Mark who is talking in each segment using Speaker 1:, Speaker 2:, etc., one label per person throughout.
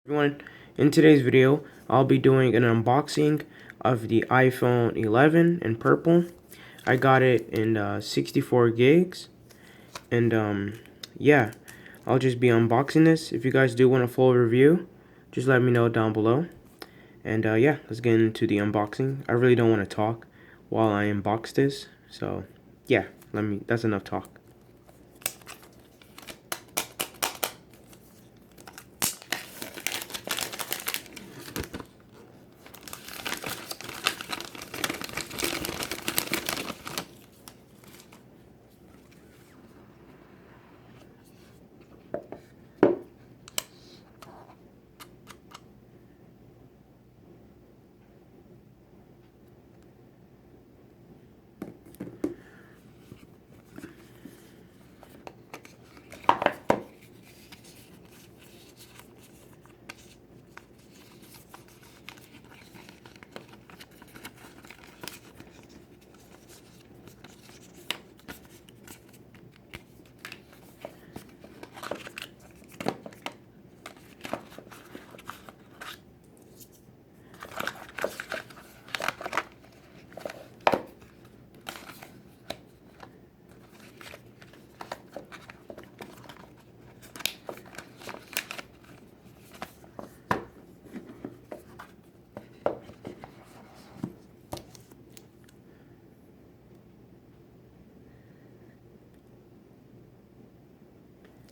Speaker 1: Everyone, in today's video I'll be doing an unboxing of the iPhone 11 in purple. I got it in 64 gigs, and yeah, I'll just be unboxing this. If you guys do want a full review, just let me know down below. And yeah, let's get into the unboxing. I really don't want to talk while I unbox this, so yeah, that's enough talk.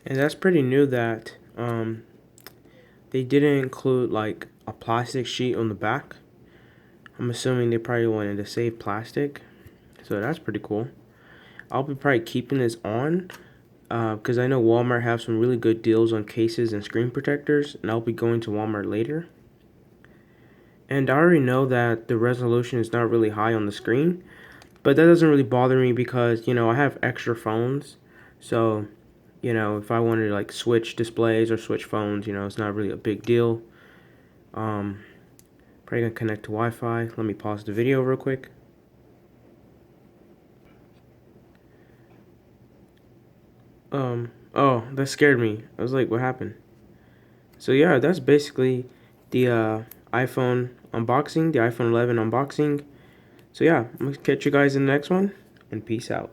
Speaker 1: And that's pretty new that they didn't include like a plastic sheet on the back. I'm assuming they probably wanted to save plastic, so that's pretty cool. I'll be probably keeping this on because I know Walmart have some really good deals on cases and screen protectors, and I'll be going to Walmart later. And I already know that the resolution is not really high on the screen, but that doesn't really bother me because, you know, I have extra phones, so you know, if I wanted to like switch displays or switch phones, you know, it's not really a big deal. Probably gonna connect to Wi-Fi. Let me pause the video real quick. Oh, that scared me. I was like, what happened? So yeah, that's basically the iPhone unboxing, the iPhone 11 unboxing. So yeah, I'm gonna catch you guys in the next one, and peace out.